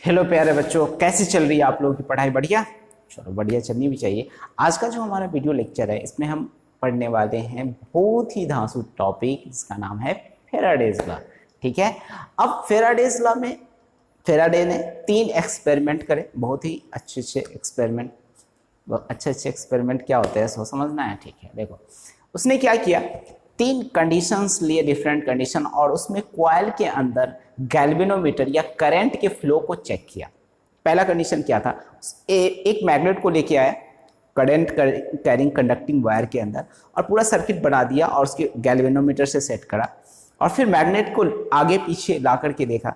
Hello प्यारे बच्चों, कैसी चल रही है आप लोगों की पढ़ाई? बढ़िया? चलो बढ़िया चलनी भी चाहिए। आज का जो हमारा वीडियो लेक्चर है इसमें हम पढ़ने वाले हैं बहुत ही धांसू टॉपिक जिसका नाम है फेराडेज लॉ। ठीक है। अब फेराडेज लॉ में फेराडे ने 3 एक्सपेरिमेंट करे, बहुत ही अच्छे अच्छे एक्सपेरिमेंट। अच्छे अच्छे एक्सपेरिमेंट क्या होते हैं इसको समझना है। ठीक है, देखो उसने क्या किया, 3 कंडीशंस लिए, डिफरेंट कंडीशन, और उसमें कॉइल के अंदर गैल्वेनोमीटर या करंट के फ्लो को चेक किया। पहला कंडीशन क्या था, एक मैग्नेट को लेके आया करंट कैरिंग कंडक्टिंग वायर के अंदर और पूरा सर्किट बना दिया और उसके गैल्वेनोमीटर से सेट करा, और फिर मैग्नेट को आगे पीछे ला करके देखा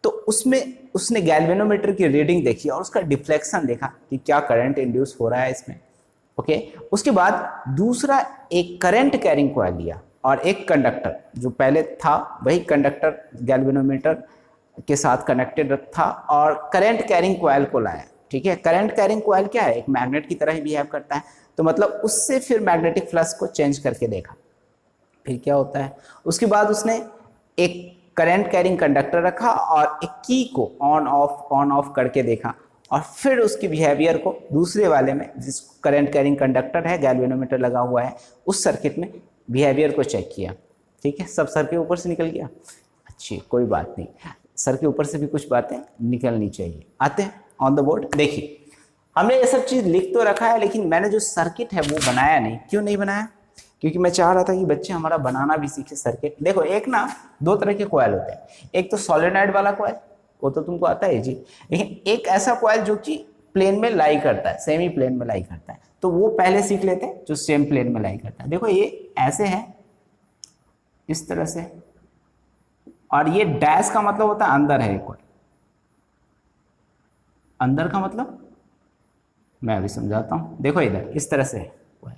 तो उसमें उसने गैल्वेनोमीटर की रीडिंग देखी और उसका डिफ्लेक्शन देखा कि क्या करंट इंड्यूस हो रहा है इसमें। ओके। उसके बाद दूसरा एक करंट कैरिंग कॉइल लिया और एक कंडक्टर, जो पहले था वही कंडक्टर गैल्वेनोमीटर के साथ कनेक्टेड था, और करंट कैरिंग कॉइल को लाया। ठीक है। करंट कैरिंग कॉइल क्या है, एक मैग्नेट की तरह ही बिहेव करता है, तो मतलब उससे फिर मैग्नेटिक फ्लक्स को चेंज करके देखा फिर क्या होता है। उसके बाद उसने एक करंट कैरिंग कंडक्टर रखा और एक की को ऑन ऑफ करके देखा, और फिर उसकी बिहेवियर को दूसरे वाले में, जिस करंट कैरिंग कंडक्टर है गैल्वेनोमीटर लगा हुआ है, उस सर्किट में बिहेवियर को चेक किया। ठीक है। सब सर के ऊपर से निकल गया? अच्छी, कोई बात नहीं, सर के ऊपर से भी कुछ बातें निकलनी चाहिए। आते हैं ऑन द बोर्ड। देखिए हमने ये सब चीज़ लिख तो रखा है, लेकिन मैंने जो सर्किट है वो बनाया नहीं। क्यों नहीं बनाया? क्योंकि मैं चाह रहा था कि बच्चे हमारा बनाना भी सीखे सर्किट। देखो एक ना 2 तरह के कॉइल होते हैं, एक तो सोलेनॉइड वाला कॉइल, वो तो तुमको आता है जी, लेकिन एक ऐसा कॉइल जो कि प्लेन में लाई करता है, सेमी प्लेन में लाई करता है, तो वो पहले सीख लेते हैं जो सेम प्लेन में लाई करता है। देखो ये ऐसे है इस तरह से, और ये डैश का मतलब होता है अंदर है कॉइल। अंदर का मतलब मैं अभी समझाता हूं। देखो इधर इस तरह से है कॉइल,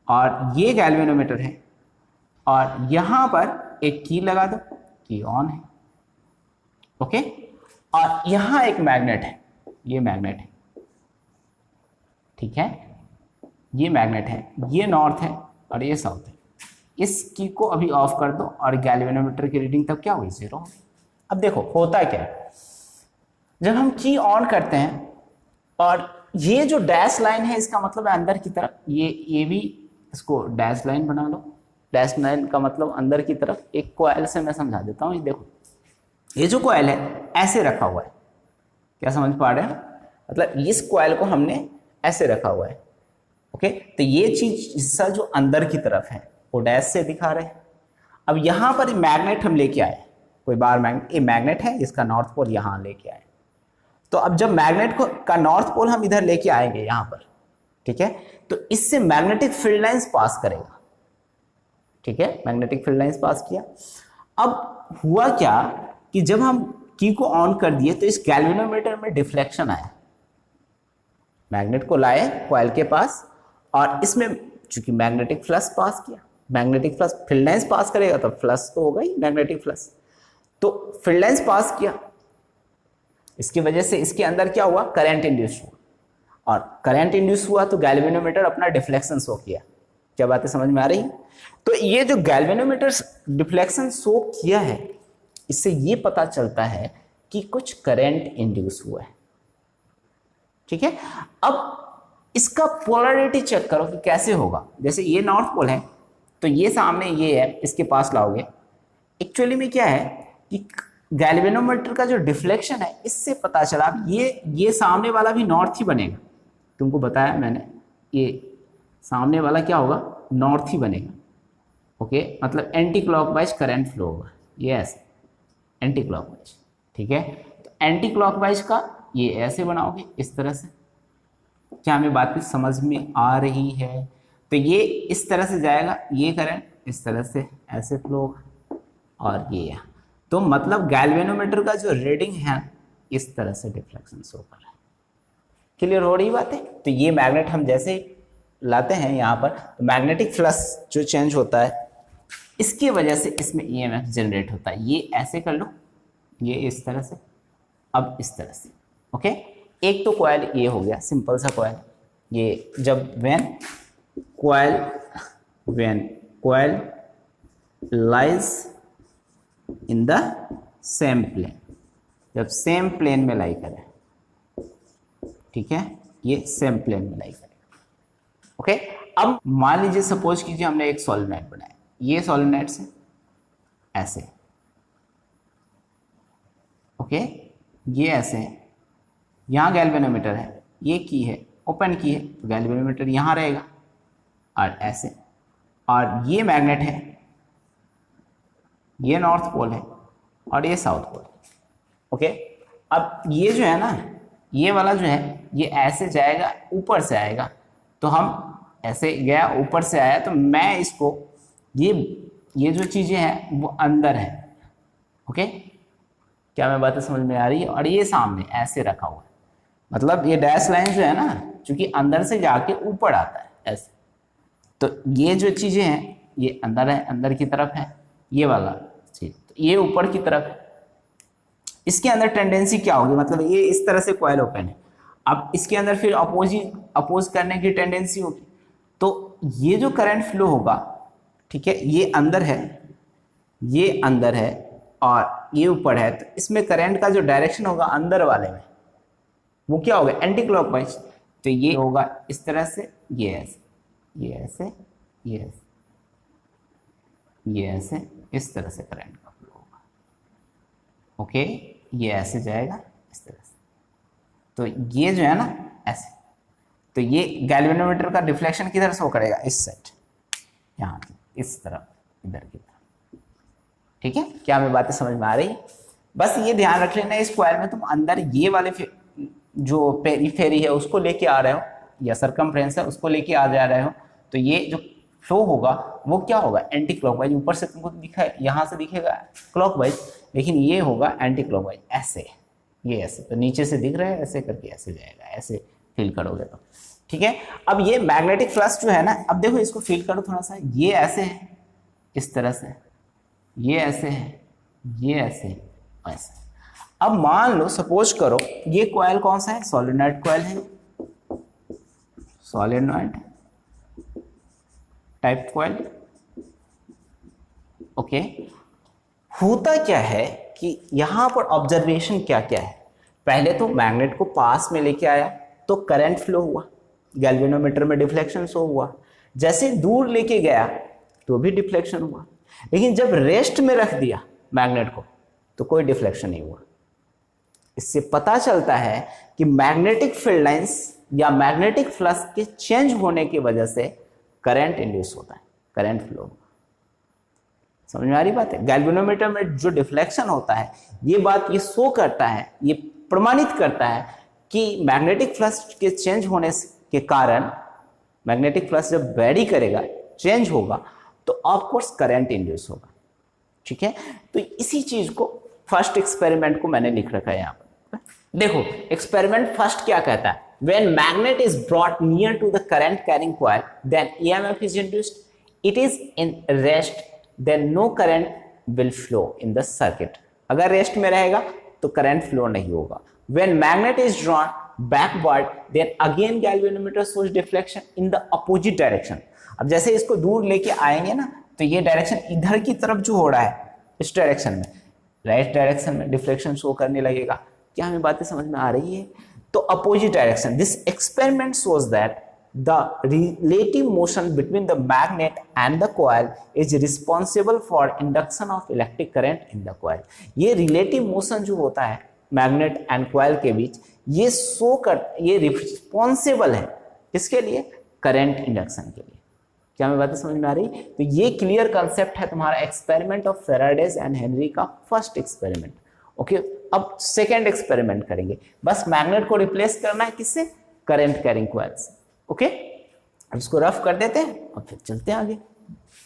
और ये गैल्वेनोमीटर है, और यहां पर एक की लगा दो, की ऑन है। ओके। और यहां एक मैग्नेट है, ये मैग्नेट है। ठीक है। ये मैग्नेट है, ये नॉर्थ है और ये साउथ है। इस की को अभी ऑफ कर दो और गैल्वेनोमीटर की रीडिंग तब क्या हुई? 0। अब देखो होता क्या है, जब हम की ऑन करते हैं और ये जो डैश लाइन है इसका मतलब है अंदर की तरफ, ये भी इसको डैश लाइन बना लो। डैश लाइन का मतलब अंदर की तरफ। एक कॉइल से मैं समझा देता हूँ। ये देखो ये जो कॉइल है ऐसे रखा हुआ है, क्या समझ पा रहे हैं? मतलब इस कॉइल को हमने ऐसे रखा हुआ है। ओके। तो ये चीज हिस्सा जो अंदर की तरफ है वो डैश से दिखा रहे हैं। अब यहां पर मैग्नेट हम लेके आए, कोई बार मैग्नेट, ये मैग्नेट है, इसका नॉर्थ पोल यहां लेके आए। तो अब जब मैग्नेट को का नॉर्थ पोल हम इधर लेके आएंगे यहां पर, ठीक है, तो इससे मैग्नेटिक फील्ड लाइंस पास करेगा। ठीक है। मैग्नेटिक फील्ड लाइंस पास किया। अब हुआ क्या कि जब हम की को ऑन कर दिए तो इस गैल्वेनोमीटर में डिफ्लेक्शन आया। मैग्नेट को लाए कॉइल के पास, और इसमें चूंकि मैग्नेटिक फ्लक्स पास किया, magnetic flux field lines pass करेगा तो फ्लक्स तो होगा ही, मैग्नेटिक फ्लक्स, तो फील्ड लाइंस पास किया। इसकी वजह से इसके अंदर क्या हुआ? करंट इंड्यूस हुआ, और करंट इंड्यूस हुआ तो गैल्वेनोमीटर अपना डिफ्लेक्शन शो किया। क्या बातें समझ में आ रही? तो ये जो गैल्वेनोमीटर डिफ्लेक्शन शो किया है, इससे ये पता चलता है कि कुछ करंट इंड्यूस हुआ है। ठीक है। अब इसका पोलैरिटी चेक करो कि कैसे होगा। जैसे ये नॉर्थ पोल है तो ये सामने ये है, इसके पास लाओगे। एक्चुअली में क्या है कि गैल्वेनोमीटर का जो डिफ्लेक्शन है इससे पता चला ये सामने वाला भी नॉर्थ ही बनेगा। तुमको बताया मैंने, ये सामने वाला क्या होगा? नॉर्थ ही बनेगा। ओके। मतलब एंटी क्लॉकवाइज करंट फ्लो होगा, ये ऐसे एंटी क्लॉकवाइज। ठीक है। तो एंटी क्लॉकवाइज का ये ऐसे बनाओगे इस तरह से। क्या हमें बात समझ में आ रही है? तो ये इस तरह से जाएगा, ये करंट इस तरह से ऐसे फ्लो होगा, और ये यहाँ, तो मतलब गैल्वेनोमीटर का जो रीडिंग है इस तरह से डिफ्लेक्शन शो कर रहा है। क्लियर हो रही बात है? तो ये मैग्नेट हम जैसे लाते हैं यहाँ पर, तो मैग्नेटिक फ्लक्स जो चेंज होता है इसकी वजह से इसमें ईएमएफ जनरेट होता है। ये ऐसे कर लो, ये इस तरह से, अब इस तरह से। ओके। एक तो कॉइल ये हो गया, सिंपल सा कॉइल। ये जब when coil lies in the same plane, जब सेम प्लेन में लाई करे, ठीक है, ये सेम प्लेन में लाई करेगा। ओके, अब मान लीजिए सपोज कीजिए हमने एक सोलेनोइड बनाया, ये सोलेनोइड से ऐसे, ओके, ये ऐसे है, यहाँ गैल्वेनोमीटर है, ये की है, ओपन की है, तो गैल्वेनोमीटर यहाँ रहेगा और ऐसे, और ये मैग्नेट है, ये नॉर्थ पोल है और ये साउथ पोल है। ओके, अब ये जो है ना, ये वाला जो है ये ऐसे जाएगा, ऊपर से आएगा, तो हम ऐसे गया, ऊपर से आया, तो मैं इसको ये जो चीज़ें हैं वो अंदर है। ओके, क्या मैं बातें समझ में आ रही है? और ये सामने ऐसे रखा हुआ है, मतलब ये डैश लाइन जो है ना, चूंकि अंदर से जाके ऊपर आता है ऐसे, तो ये जो चीज़ें हैं ये अंदर है, अंदर की तरफ है, ये वाला चीज, तो ये ऊपर की तरफ है। इसके अंदर टेंडेंसी क्या होगी, मतलब ये इस तरह से कॉइल ओपन है, अब इसके अंदर फिर अपोज करने की टेंडेंसी होगी, तो ये जो करंट फ्लो होगा, ठीक है, ये अंदर है, ये अंदर है और ये ऊपर है, तो इसमें करंट का जो डायरेक्शन होगा अंदर वाले में, वो क्या होगा, एंटी क्लॉकवाइज। तो ये होगा इस तरह से, ये ऐसे, ये ऐसे, ये ऐसे, ये ऐसे, इस तरह से करंट का फ्लो होगा। ओके, ये ऐसे जाएगा इस तरह से, तो ये जो है ना ऐसे, तो ये गैल्वेनोमीटर का डिफ्लेक्शन किधर से वो करेगा, इस साइड, यहाँ इस तरफ, इधर की तरफ। ठीक है, क्या हमें बातें समझ में आ रही? बस ये ध्यान रख लेना, इस कॉइल में तुम अंदर ये वाले जो पेरीफेरी है उसको लेके आ रहे हो, या सरकमफ्रेंस है उसको लेके आ जा रहे हो, तो ये जो फ्लो होगा वो क्या होगा, एंटी क्लॉकवाइज। ऊपर से तुमको दिखा, यहाँ से दिखेगा क्लॉकवाइज, लेकिन ये होगा एंटी क्लॉकवाइज, ऐसे, ये ऐसे, तो नीचे से दिख रहा है, ऐसे करके ऐसे जाएगा, ऐसे फील करोगे तो। ठीक है, अब ये मैग्नेटिक फ्लक्स जो है ना, अब देखो इसको फील करो थोड़ा सा, ये ऐसे है इस तरह से, ये ऐसे है, ये ऐसे है, ऐसे। अब मान लो, सपोज करो ये कॉइल कौन सा है, सोलेनोइड कॉइल है, सोलेनोइड टाइप कॉइल। ओके, होता क्या है कि यहां पर ऑब्जर्वेशन क्या क्या है, पहले तो मैग्नेट को पास में लेके आया तो करंट फ्लो हुआ, गैल्वेनोमीटर में डिफ्लेक्शन शो हुआ, जैसे दूर लेके गया तो भी डिफ्लेक्शन हुआ, लेकिन जब रेस्ट में रख दिया मैग्नेट को तो कोई डिफ्लेक्शन नहीं हुआ। इससे पता चलता है कि मैग्नेटिक फील्ड लाइंस या मैग्नेटिक फ्लक्स के चेंज होने की वजह से करंट इंड्यूस होता है, करंट फ्लो। समझ में आ रही बात है? गैल्वेनोमीटर में जो डिफ्लेक्शन होता है, ये बात ये शो करता है, ये प्रमाणित करता है कि मैग्नेटिक फ्लक्स के चेंज होने के कारण, मैग्नेटिक फ्लक्स जब वेरी करेगा, चेंज होगा, तो ऑफकोर्स करंट इंड्यूस होगा। ठीक है, तो इसी चीज को फर्स्ट एक्सपेरिमेंट को मैंने लिख रखा है यहाँ पर। देखो एक्सपेरिमेंट फर्स्ट क्या कहता है, when magnet is brought near to the current carrying coil then EMF is induced, it is in rest then no current will flow in the circuit। अगर रेस्ट में रहेगा तो करंट फ्लो नहीं होगा। when magnet is drawn backward then again galvanometer shows deflection in the opposite direction। अब जैसे इसको दूर लेके आएंगे ना, तो ये डायरेक्शन इधर की तरफ जो हो रहा है, इस डायरेक्शन में, राइट डायरेक्शन में डिफ्लेक्शन शो करने लगेगा। क्या हमें बातें समझ में आ रही है? तो opposite direction. This experiment shows that the relative motion between the magnet and the coil is responsible for induction of electric current in the coil. ये रिलेटिव मोशन जो होता है मैग्नेट एंड कॉइल के बीच, ये रिस्पॉन्सिबल है किसके लिए? Current induction के लिए। क्या हमें बातें समझ में आ रही? तो ये क्लियर कंसेप्ट है तुम्हारा experiment of Faraday's and Henry का फर्स्ट एक्सपेरिमेंट। ओके, अब सेकेंड एक्सपेरिमेंट करेंगे, बस मैग्नेट को रिप्लेस करना है किससे? करंट कैरिंग कॉइल से। ओके, अब इसको रफ कर देते हैं और फिर चलते हैं आगे।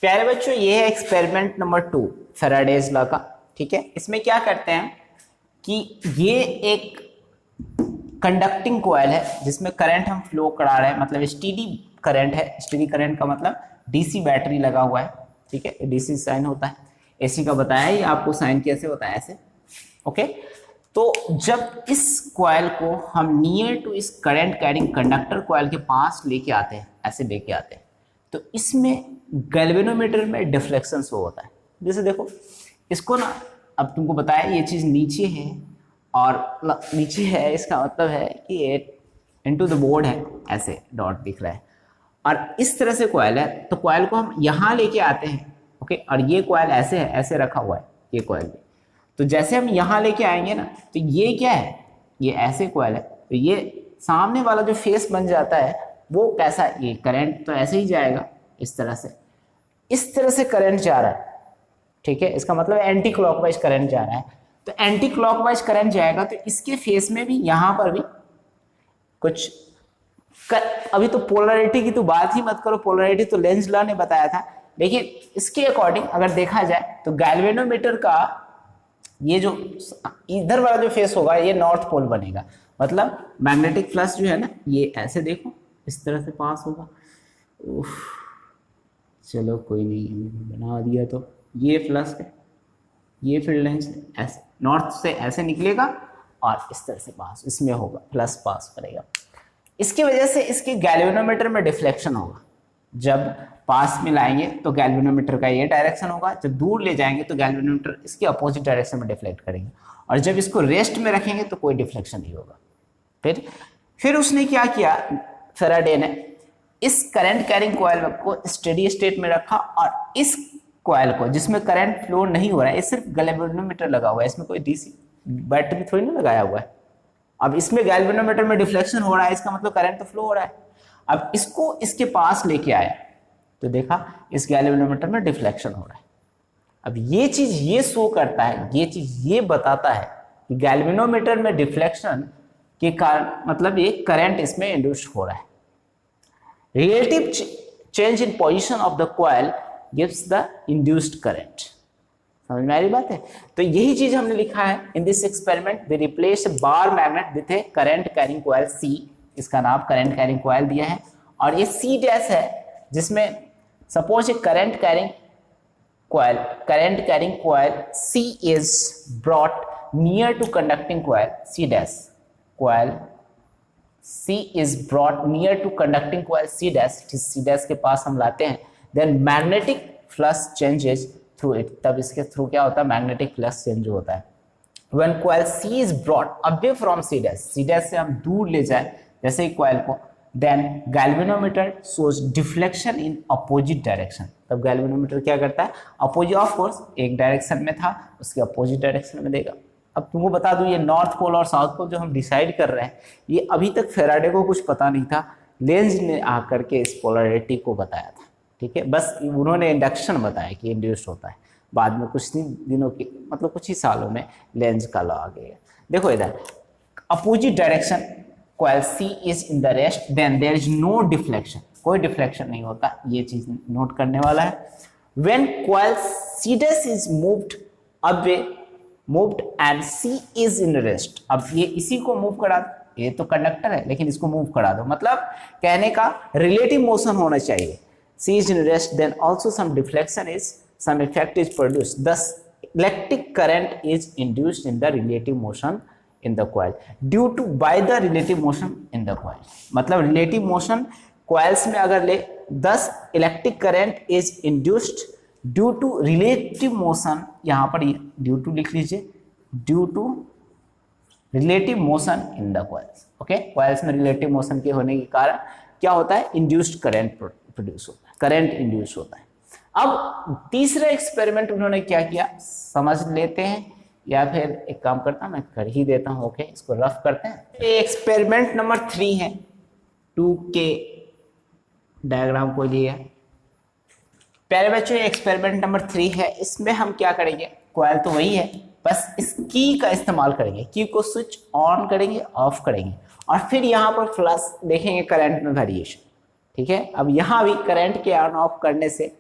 प्यारे बच्चों, ये है एक्सपेरिमेंट नंबर 2 फेराडेज लॉ का। ठीक है, इसमें क्या करते हैं कि ये एक कंडक्टिंग कॉइल है जिसमें करंट हम फ्लो करा रहे हैं, मतलब स्टीडी करंट है। स्टीडी करंट का मतलब डीसी बैटरी लगा हुआ है। ठीक है, डीसी साइन होता है, एसी का बताया, ये आपको साइन कैसे होता है, ऐसे। ओके, तो जब इस कॉइल को हम नियर टू इस करंट कैरिंग कंडक्टर कॉइल के पास लेके आते हैं, ऐसे लेके आते हैं, तो इसमें गैल्वेनोमीटर में डिफ्लेक्शन शो होता है। जैसे देखो इसको ना, अब तुमको बताया ये चीज नीचे है और नीचे है, इसका मतलब है कि ये इनटू द बोर्ड है, ऐसे डॉट दिख रहा है। और इस तरह से कॉइल है, तो कॉइल को हम यहाँ लेके आते हैं, ओके, और ये कॉइल ऐसे है, ऐसे रखा हुआ है ये कॉइल भी। तो जैसे हम यहाँ लेके आएंगे ना, तो ये क्या है, ये ऐसे कॉइल है, तो ये सामने वाला जो फेस बन जाता है वो कैसा, ये करंट तो ऐसे ही जाएगा इस तरह से, इस तरह से करंट जा रहा है, ठीक है। इसका मतलब एंटी क्लॉकवाइज करंट जा रहा है। तो एंटी क्लॉकवाइज करंट जाएगा तो इसके फेस में भी, यहाँ पर भी कुछ अभी तो पोलैरिटी की तो बात ही मत करो, पोलैरिटी तो लेंज लॉ ने बताया था, लेकिन इसके अकॉर्डिंग अगर देखा जाए तो गैल्वेनोमीटर का ये जो इधर वाला जो फेस होगा ये नॉर्थ पोल बनेगा, मतलब मैग्नेटिक फ्लक्स जो है ना ये ऐसे देखो इस तरह से पास होगा। चलो कोई नहीं, बना दिया। तो ये फ्लक्स है, ये फील्ड लाइंस ऐसे नॉर्थ से ऐसे निकलेगा और इस तरह से पास, इसमें होगा प्लस पास करेगा। इसकी वजह से इसके गैल्वेनोमीटर में डिफ्लेक्शन होगा। जब पास में लाएंगे तो गैल्वेनोमीटर का ये डायरेक्शन होगा, जब दूर ले जाएंगे तो गैल्वेनोमीटर इसके अपोजिट डायरेक्शन में डिफ्लेक्ट करेंगे, और जब इसको रेस्ट में रखेंगे तो कोई डिफ्लेक्शन नहीं होगा। फिर उसने क्या किया, फैराडे ने इस करंट कैरिंग कॉइल को स्टेडी स्टेट में रखा, और इस कॉइल को जिसमें करंट फ्लो नहीं हो रहा है, ये सिर्फ गैल्वेनोमीटर लगा हुआ है, इसमें कोई डीसी बैटरी थोड़ी ना लगाया हुआ है। अब इसमें गैल्वेनोमीटर में डिफ्लेक्शन हो रहा है, इसका मतलब करंट तो फ्लो हो रहा है। अब इसको इसके पास लेके आया तो देखा इस गैल्वेनोमीटर में डिफ्लेक्शन हो रहा है। अब ये चीज ये शो करता है, ये चीज ये बताता है कि गैल्वेनोमीटर में डिफ्लेक्शन के कारण मतलब ये करंट इसमें इंड्यूस हो रहा है। Relative change in position of the coil gives the induced current. समझ में आ रही बात है? तो यही चीज हमने लिखा है in this experiment we replace bar magnet with a current carrying coil C, इसका नाम करंट कैरिंग कॉइल दिया है, और ये सी डैश है जिसमें suppose a current carrying coil C is brought near to conducting coil C dash, coil C is brought near to conducting coil C dash के पास हम लाते हैं, then magnetic flux changes through it, तब इसके through क्या होता है, मैग्नेटिक फ्लक्स चेंज होता है। When coil C is brought away from C dash से हम दूर ले जाए जैसे ही कॉइल को, then galvanometer shows deflection in opposite direction. तब गैल्वेनोमीटर क्या करता है, अपोजिट, ऑफ कोर्स एक डायरेक्शन में था उसके अपोजिट डायरेक्शन में देगा। अब तुमको बता दूं ये नॉर्थ पोल और साउथ पोल जो हम डिसाइड कर रहे हैं, ये अभी तक फैराडे को कुछ पता नहीं था, लेंज ने आकर के इस पोलैरिटी को बताया था, ठीक है। बस उन्होंने इंडक्शन बताया कि इंड्यूस होता है, बाद में कुछ दिनों के मतलब कुछ ही सालों में लेंज का लॉ आ गया। देखो इधर opposite direction coil C is in the rest, then there is no deflection, कोई डिफ्लेक्शन नहीं होता, ये चीज नोट करने वाला है। When coil C dash is moved and C is in rest, अब ये इसी को मूव करा दो, ये तो कंडक्टर है लेकिन इसको मूव करा दो, मतलब कहने का रिलेटिव मोशन होना चाहिए। C is in rest, then also some effect is produced. Thus, electric current is induced in the relative motion in the coil by the relative motion in the coil. मतलब relative motion coils में अगर ले, thus electric current is induced due to relative motion, यहाँ पर due to लिख लीजिए, due to relative motion in the coils. Okay, coils में relative motion के होने के कारण क्या होता है, induced current प्रोड्यूस होता है, करंट इंड्यूस होता है। अब तीसरा एक्सपेरिमेंट उन्होंने क्या किया समझ लेते हैं, या फिर एक काम करता हूं मैं कर ही देता हूं, ओके, इसको रफ करते हैं। एक्सपेरिमेंट नंबर 3 है, 2K डायग्राम को लिया। पहले बच्चों एक्सपेरिमेंट नंबर 3 है, इसमें हम क्या करेंगे, कॉइल तो वही है, बस इस की का इस्तेमाल करेंगे, की को स्विच ऑन करेंगे ऑफ करेंगे, और फिर यहाँ पर फ्लक्स देखेंगे करंट में वेरिएशन, ठीक है। अब यहाँ भी करंट के ऑन ऑफ करने से,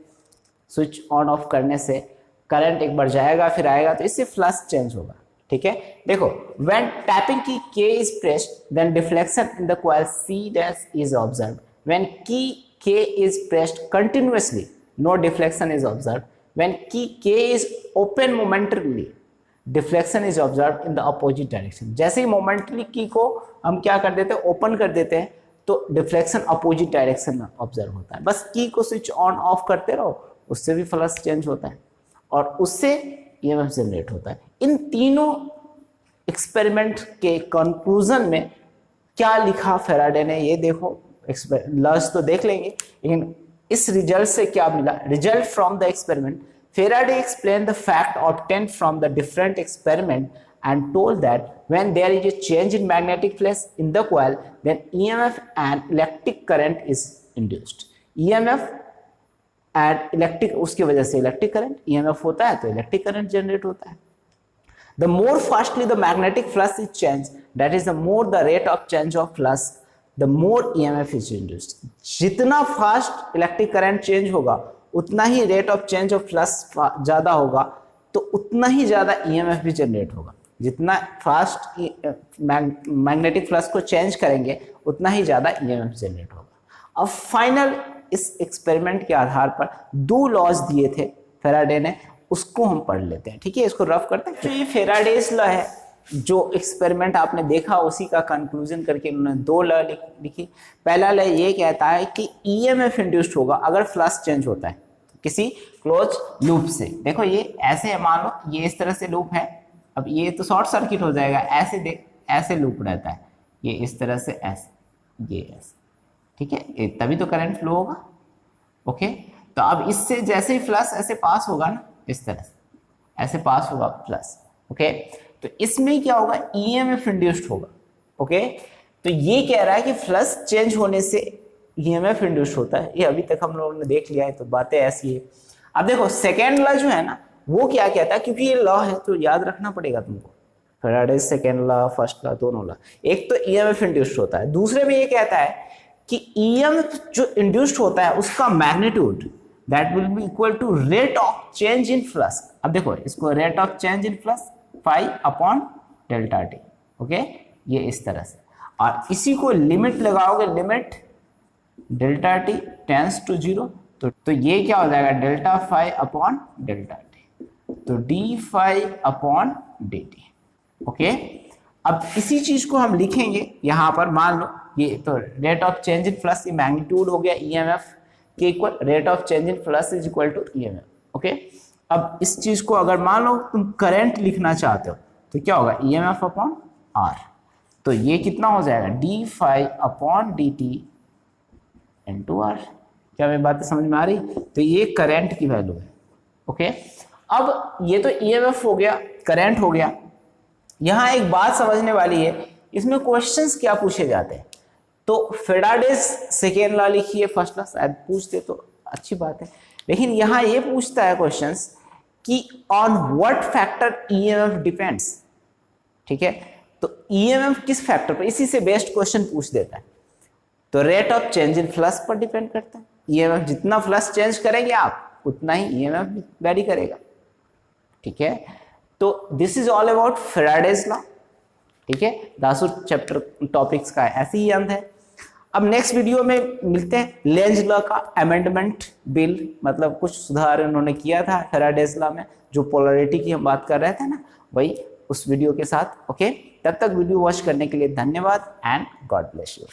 स्विच ऑन ऑफ करने से करंट एक बार जाएगा फिर आएगा, तो इससे फ्लक्स चेंज होगा, ठीक है। देखो when tapping key K is pressed then deflection in the coil C dash is observed, when key K is pressed continuously no deflection is observed, when key K is open momentarily deflection is observed in the opposite direction. जैसे ही momentary की को हम क्या कर देते हैं, open कर देते हैं, तो डिफ्लेक्शन अपोजिट डायरेक्शन में ऑब्जर्व होता है। बस की को स्विच ऑन ऑफ करते रहो, उससे भी फ्लक्स चेंज होता है और उससे ईएमएफ जनरेट होता है। इन तीनों एक्सपेरिमेंट के कंक्लूजन में क्या लिखा फेराडे ने, ये देखो, लॉज तो देख लेंगे, लेकिन इस रिजल्ट से क्या मिला, result from the experiment, Faraday explain the fact obtained from the different experiment and told that when there is a change in magnetic flux in the coil, then EMF and electric current is induced. EMF and electric, उसकी वजह से electric current, EMF होता है तो electric current generate होता है. The more fastly the magnetic flux is changed, that is the more the rate of change of flux, the more EMF is induced. जितना fast electric current change होगा उतना ही rate of change of flux ज्यादा होगा, तो उतना ही ज्यादा EMF भी जनरेट होगा. जितना फास्ट मैग्नेटिक फ्लक्स को चेंज करेंगे उतना ही ज्यादा EMF जनरेट होगा. अब फाइनल इस एक्सपेरिमेंट के आधार पर 2 लॉज दिए थे फेराडे ने, उसको हम पढ़ लेते हैं. ठीक है, इसको रफ करते हैं. तो ये फेराडेज लॉ है, जो एक्सपेरिमेंट आपने देखा उसी का कंक्लूजन करके उन्होंने 2 लॉ लिखी. पहला लॉ ये कहता है कि EMF इंड्यूस्ड होगा अगर फ्लक्स चेंज होता है किसी क्लोज लूप से. देखो ये ऐसे है, मान लो ये इस तरह से लूप है, अब ये तो शॉर्ट सर्किट हो जाएगा, ऐसे देख, ऐसे लूप रहता है, ये इस तरह से ऐसे, ये ऐसे, ठीक है, तभी तो करंट फ्लो होगा. ओके, तो अब इससे जैसे ही फ्लक्स ऐसे पास होगा ना, इस तरह से ऐसे पास होगा फ्लक्स. ओके, तो इसमें क्या होगा, EMF इंड्यूस्ड होगा. ओके, तो ये कह रहा है कि फ्लक्स चेंज होने से EMF इंड्यूस्ड होता है. ये अभी तक हम लोगों ने देख लिया है, तो बातें ऐसी है. अब देखो सेकेंड लॉ जो है ना, वो क्या कहता है, क्योंकि ये लॉ है तो याद रखना पड़ेगा तुमको, Faraday's second law, first law, दोनों लॉ. एक तो EMF इंड्यूस्ड होता है, दूसरे में ये कहता है कि EMF जो इंड्यूस्ड होता है उसका magnitude that will be equal to rate of change in flux. अब देखो इसको rate of change in flux phi upon delta t. Okay, ये इस तरह से, और इसी को लिमिट लगाओगे, limit delta t tends to 0, तो ये क्या हो जाएगा, delta phi upon delta t, तो d phi upon D t. Okay, अब इसी चीज को हम लिखेंगे यहां पर, मान लो ये तो rate of change in flux magnitude हो गया EMF के equal, rate of change in flux is equal to EMF. Okay, अब इस चीज को अगर मान लो तुम करंट लिखना चाहते हो तो क्या होगा, EMF अपॉन R, तो ये कितना हो जाएगा, D phi upon D T into R. क्या मेरी बातें समझ में आ रही? तो ये करंट की वैल्यू है. ओके, अब ये तो EMF हो गया, करंट हो गया. यहाँ एक बात समझने वाली है, इसमें क्वेश्चंस क्या पूछे जाते हैं. तो फेराडेज सेकेंड लॉ लिखिए, फर्स्ट लॉ शायद पूछते तो अच्छी बात है, लेकिन यहाँ ये पूछता है क्वेश्चंस कि on what factor EMF depends. ठीक है, तो EMF किस फैक्टर पर, इसी से बेस्ट क्वेश्चन पूछ देता है. तो rate of change in flux पर डिपेंड करता है. EMF जितना फ्लक्स चेंज करेंगे आप उतना ही EMF वैरी करेगा. ठीक है, तो this is all about Faraday's law. ठीक है, दासू चैप्टर टॉपिक्स का ऐसे ही अंत है. अब नेक्स्ट वीडियो में मिलते हैं. लेंज लॉ का अमेंडमेंट बिल, मतलब कुछ सुधार उन्होंने किया था फेराडेज लॉ में, जो पोलैरिटी की हम बात कर रहे थे ना, वही उस वीडियो के साथ. ओके, तब तक वीडियो वॉच करने के लिए धन्यवाद एंड गॉड ब्लेस यू.